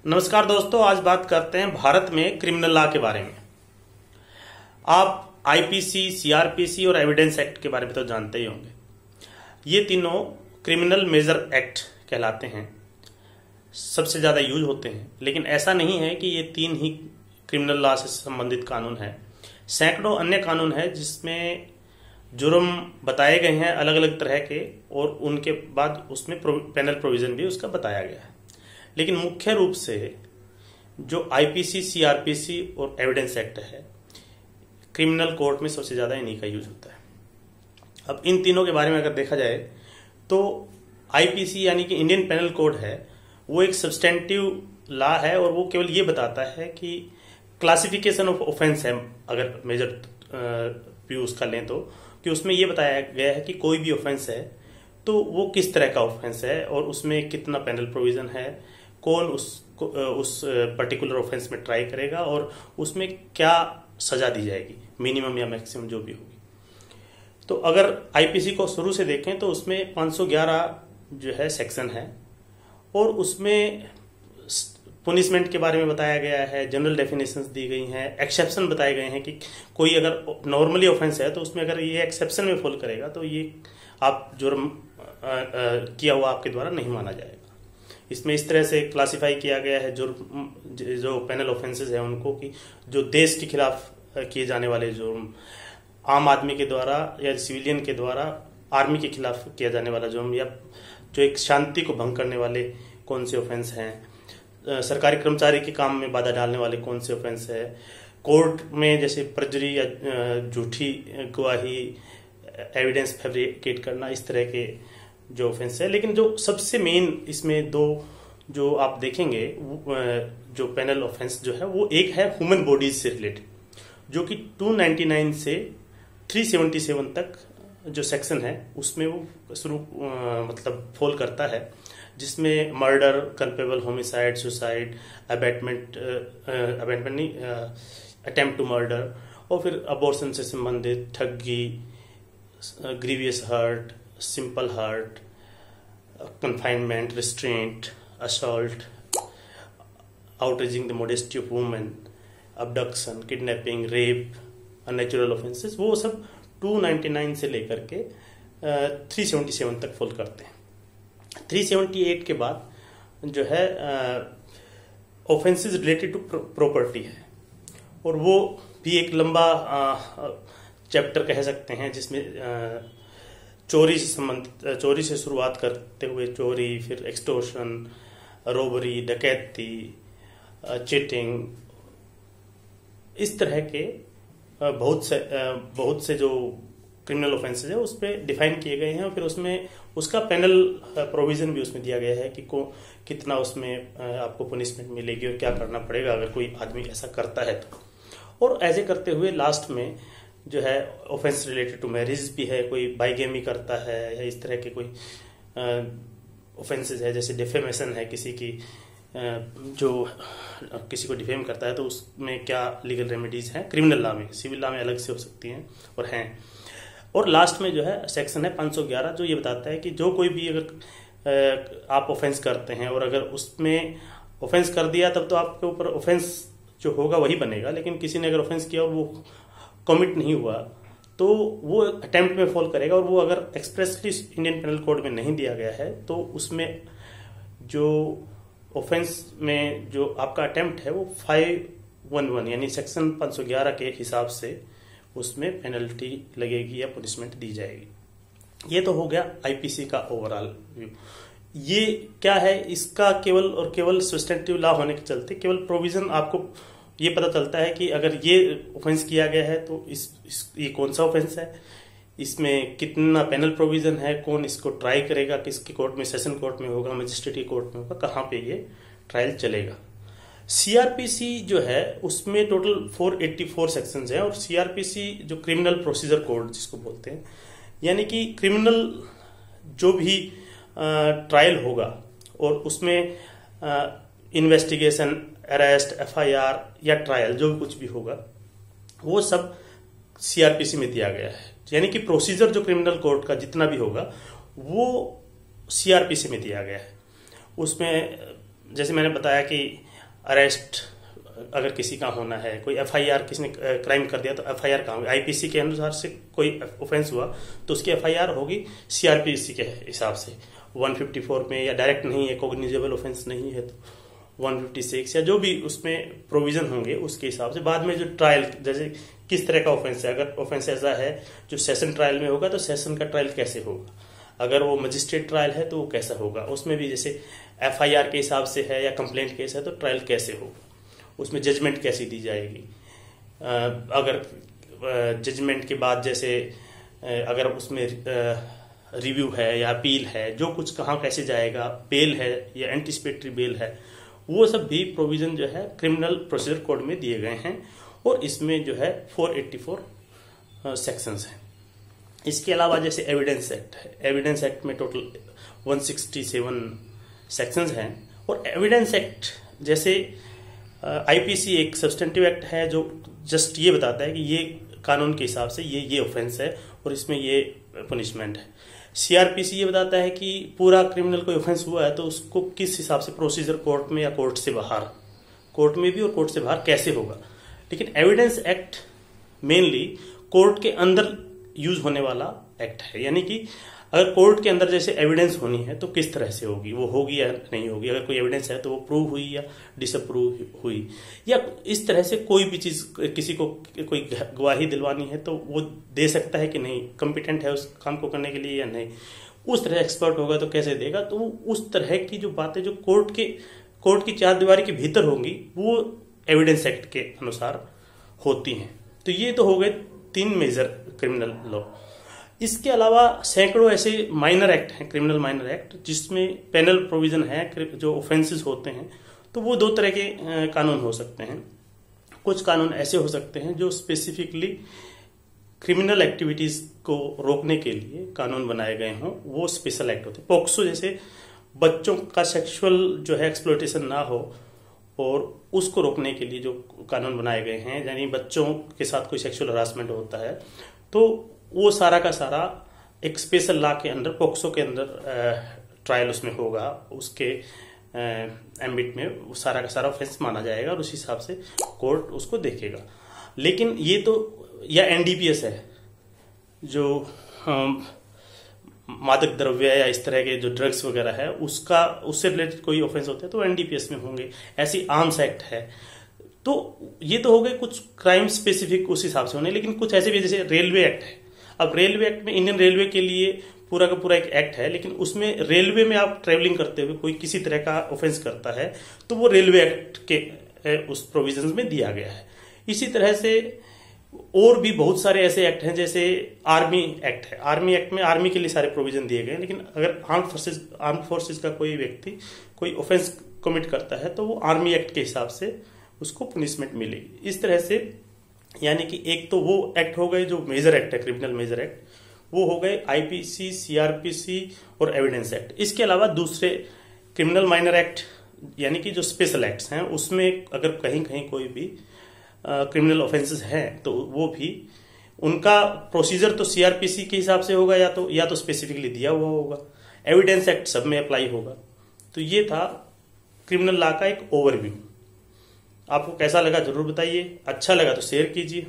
नमस्कार दोस्तों, आज बात करते हैं भारत में क्रिमिनल लॉ के बारे में। आप आईपीसी, सीआरपीसी और एविडेंस एक्ट के बारे में तो जानते ही होंगे। ये तीनों क्रिमिनल मेजर एक्ट कहलाते हैं, सबसे ज्यादा यूज होते हैं। लेकिन ऐसा नहीं है कि ये तीन ही क्रिमिनल लॉ से संबंधित कानून है। सैकड़ों अन्य कानून है जिसमें जुर्म बताए गए हैं अलग अलग तरह के, और उनके बाद उसमें पेनल प्रोविजन भी उसका बताया गया है। लेकिन मुख्य रूप से जो आईपीसी, सीआरपीसी और एविडेंस एक्ट है, क्रिमिनल कोर्ट में सबसे ज्यादा इन्हीं का यूज होता है। अब इन तीनों के बारे में अगर देखा जाए तो आईपीसी यानी कि इंडियन पेनल कोड है, वो एक सब्सटेंटिव लॉ है और वो केवल ये बताता है कि क्लासिफिकेशन ऑफ ऑफेंस है। अगर मेजर व्यू उसका लें तो कि उसमें ये बताया गया है कि कोई भी ऑफेंस है तो वो किस तरह का ऑफेंस है और उसमें कितना पेनल प्रोविजन है, कौन उस पर्टिकुलर ऑफेंस में ट्राई करेगा और उसमें क्या सजा दी जाएगी, मिनिमम या मैक्सिमम जो भी होगी। तो अगर आईपीसी को शुरू से देखें तो उसमें 511 जो है सेक्शन है और उसमें पुनिशमेंट के बारे में बताया गया है, जनरल डेफिनेशंस दी गई हैं, एक्सेप्शन बताए गए हैं कि कोई अगर नॉर्मली ऑफेंस है तो उसमें अगर ये एक्सेप्शन में फॉल करेगा तो ये आप जुर्म किया हुआ आपके द्वारा नहीं माना जाएगा। इसमें इस तरह से क्लासिफाई किया गया है जुर्म, जो पेनल ऑफेंसेस है उनको, कि जो देश के खिलाफ किए जाने वाले जुर्म, आम आदमी के द्वारा या सिविलियन के द्वारा आर्मी के खिलाफ किया जाने वाला जुर्म, या जो एक शांति को भंग करने वाले कौन से ऑफेंस हैं, सरकारी कर्मचारी के काम में बाधा डालने वाले कौन से ऑफेंस है, कोर्ट में जैसे परजरी या झूठी गवाही, एविडेंस फैब्रिकेट करना, इस तरह के जो ऑफेंस है। लेकिन जो सबसे मेन इसमें दो जो आप देखेंगे जो पेनल ऑफेंस जो है, वो एक है ह्यूमन बॉडीज से रिलेटेड, जो कि 299 से 377 तक जो सेक्शन है उसमें वो शुरू मतलब फॉल करता है, जिसमें murder, culpable, homicide, suicide, abetment नहीं, अटेम्प्ट टू मर्डर, और फिर अबॉर्शन से संबंधित ठगी, grievous hurt, simple hurt, confinement, restraint, assault, outraging the modesty of women, abduction, kidnapping, rape, unnatural offenses, वो सब 299 से लेकर के 377 तक फॉल करते हैं। 378 के बाद जो है ऑफेंसेस रिलेटेड टू प्रॉपर्टी है, और वो भी एक लंबा चैप्टर कह सकते हैं, जिसमें चोरी से संबंधित, चोरी से शुरुआत करते हुए चोरी, फिर एक्सटोर्शन, रोबरी, डकैती, चीटिंग, इस तरह के बहुत से जो क्रिमिनल ऑफेंसेस है उस पर डिफाइन किए गए हैं। और फिर उसमें उसका पेनल प्रोविजन भी उसमें दिया गया है कि कितना उसमें आपको पनिशमेंट मिलेगी और क्या करना पड़ेगा अगर कोई आदमी ऐसा करता है तो। और ऐसे करते हुए लास्ट में जो है ऑफेंस रिलेटेड टू मैरिज भी है, कोई बाइगेमी करता है या इस तरह के कोई ऑफेंसेस है, जैसे डिफेमेशन है, किसी की जो किसी को डिफेम करता है तो उसमें क्या लीगल रेमेडीज हैं क्रिमिनल लॉ में। सिविल लॉ में अलग से हो सकती हैं और हैं। और लास्ट में जो है सेक्शन है 511, जो ये बताता है कि जो कोई भी अगर आप ऑफेंस करते हैं और अगर उसमें ऑफेंस कर दिया तब तो आपके ऊपर ऑफेंस जो होगा वही बनेगा, लेकिन किसी ने अगर ऑफेंस किया और वो कमिट नहीं हुआ तो वो अटेम्प्ट में फॉल करेगा। और वो अगर एक्सप्रेसली इंडियन पेनल कोड में नहीं दिया गया है तो उसमें जो ऑफेंस में जो आपका अटेम्प्ट है वो 511 यानी सेक्शन 511 के हिसाब से उसमें पेनल्टी लगेगी या पनिशमेंट दी जाएगी। ये तो हो गया आईपीसी का ओवरऑल व्यू। ये क्या है, इसका केवल और केवल सब्सटेंटिव लॉ होने के चलते केवल प्रोविजन आपको ये पता चलता है कि अगर ये ऑफेंस किया गया है तो ये कौन सा ऑफेंस है, इसमें कितना पेनल प्रोविजन है, कौन इसको ट्राई करेगा, किसके कोर्ट में, सेशन कोर्ट में होगा, मजिस्ट्रेट कोर्ट में होगा, कहाँ पे ये ट्रायल चलेगा। सीआरपीसी जो है उसमें टोटल 484 सेक्शंस हैं, और सीआरपीसी जो क्रिमिनल प्रोसीजर कोड जिसको बोलते हैं, यानी कि क्रिमिनल जो भी ट्रायल होगा और उसमें इन्वेस्टिगेशन, अरेस्ट, एफआईआर या ट्रायल जो भी कुछ भी होगा वो सब सीआरपीसी में दिया गया है। यानी कि प्रोसीजर जो क्रिमिनल कोर्ट का जितना भी होगा वो सीआरपीसी में दिया गया है। उसमें जैसे मैंने बताया कि अरेस्ट अगर किसी का होना है, कोई एफआईआर, किसी ने क्राइम कर दिया तो एफआईआर कहाँ होगी, आईपीसी के अनुसार से कोई ऑफेंस हुआ तो उसकी एफआईआर होगी सीआरपीसी के हिसाब से 154 में, या डायरेक्ट नहीं है, कॉग्निजेबल ऑफेंस नहीं है तो 156 या जो भी उसमें प्रोविजन होंगे उसके हिसाब से। बाद में जो ट्रायल, जैसे किस तरह का ऑफेंस है, अगर ऑफेंस ऐसा है जो सेशन ट्रायल में होगा तो सेशन का ट्रायल कैसे होगा, अगर वो मजिस्ट्रेट ट्रायल है तो वो कैसा होगा, उसमें भी जैसे एफआईआर के हिसाब से है या कंप्लेंट केस है तो ट्रायल कैसे होगा, उसमें जजमेंट कैसी दी जाएगी, अगर जजमेंट के बाद जैसे अगर उसमें रिव्यू है या अपील है, जो कुछ कहाँ कैसे जाएगा, बेल है या एंटीसिपेटरी बेल है, वो सब भी प्रोविजन जो है क्रिमिनल प्रोसीजर कोड में दिए गए हैं। और इसमें जो है 484 सेक्शंस हैं। इसके अलावा जैसे एविडेंस एक्ट है, एविडेंस एक्ट में टोटल 167 सेक्शंस हैं। और एविडेंस एक्ट जैसे आईपीसी एक सब्सटेंटिव एक्ट है जो जस्ट ये बताता है कि ये कानून के हिसाब से ये ऑफेंस है और इसमें ये पनिशमेंट है। सीआरपीसी ये बताता है कि पूरा क्रिमिनल कोई ऑफेंस हुआ है तो उसको किस हिसाब से प्रोसीजर कोर्ट में या कोर्ट से बाहर, कोर्ट में भी और कोर्ट से बाहर कैसे होगा। लेकिन एविडेंस एक्ट मेनली कोर्ट के अंदर यूज होने वाला एक्ट है, यानी कि अगर कोर्ट के अंदर जैसे एविडेंस होनी है तो किस तरह से होगी, वो होगी या नहीं होगी, अगर कोई एविडेंस है तो वो प्रूव हुई या डिसअप्रूव हुई, या इस तरह से कोई भी चीज किसी को कोई गवाही दिलवानी है तो वो दे सकता है कि नहीं, कॉम्पिटेंट है उस काम को करने के लिए या नहीं, उस तरह एक्सपर्ट होगा तो कैसे देगा। तो उस तरह की जो बातें जो कोर्ट की चार दीवारी के भीतर होंगी वो एविडेंस एक्ट के अनुसार होती हैं। तो ये तो हो गए 3 मेजर क्रिमिनल लॉ। इसके अलावा सैकड़ों ऐसे माइनर एक्ट हैं, क्रिमिनल माइनर एक्ट, जिसमें पेनल प्रोविजन है, जो ऑफेंसेस होते हैं तो वो 2 तरह के कानून हो सकते हैं। कुछ कानून ऐसे हो सकते हैं जो स्पेसिफिकली क्रिमिनल एक्टिविटीज को रोकने के लिए कानून बनाए गए हों, वो स्पेशल एक्ट होते हैं। पॉक्सो जैसे बच्चों का सेक्सुअल जो है एक्सप्लॉयटेशन ना हो और उसको रोकने के लिए जो कानून बनाए गए हैं, यानी बच्चों के साथ कोई सेक्सुअल हरासमेंट होता है तो वो सारा का सारा एक स्पेशल लॉ के अंदर, पॉक्सो के अंदर ट्रायल उसमें होगा, उसके एम्बिट में वो सारा का सारा ऑफेंस माना जाएगा और उस हिसाब से कोर्ट उसको देखेगा। लेकिन ये तो, या एनडीपीएस है जो मादक द्रव्य या इस तरह के जो ड्रग्स वगैरह है उससे रिलेटेड कोई ऑफेंस होते हैं तो एनडीपीएस में होंगे। ऐसी आर्म्स एक्ट है। तो ये तो हो गए कुछ क्राइम स्पेसिफिक उस हिसाब से होने। लेकिन कुछ ऐसे भी जैसे रेलवे एक्ट है। अब रेलवे एक्ट में इंडियन रेलवे के लिए पूरा का पूरा एक एक्ट है, लेकिन उसमें रेलवे में आप ट्रेवलिंग करते हुए कोई किसी तरह का ऑफेंस करता है तो वो रेलवे एक्ट के उस प्रोविजंस में दिया गया है। इसी तरह से और भी बहुत सारे ऐसे एक्ट हैं, जैसे आर्मी एक्ट है। आर्मी एक्ट में आर्मी के लिए सारे प्रोविजन दिए गए हैं, लेकिन अगर आर्म फोर्सेज का कोई व्यक्ति कोई ऑफेंस कमिट करता है तो वो आर्मी एक्ट के हिसाब से उसको पनिशमेंट मिलेगी। इस तरह से, यानी कि एक तो वो एक्ट हो गए जो मेजर एक्ट है, क्रिमिनल मेजर एक्ट, वो हो गए आईपीसी, सीआरपीसी और एविडेंस एक्ट। इसके अलावा दूसरे क्रिमिनल माइनर एक्ट यानी कि जो स्पेशल एक्ट्स हैं, उसमें अगर कहीं कहीं कोई भी क्रिमिनल ऑफेंसेस हैं तो वो भी उनका प्रोसीजर तो सीआरपीसी के हिसाब से होगा या तो स्पेसिफिकली दिया हुआ होगा। एविडेंस एक्ट सब में अप्लाई होगा। तो ये था क्रिमिनल लॉ का एक ओवरव्यू। आपको कैसा लगा जरूर बताइए। अच्छा लगा तो शेयर कीजिए।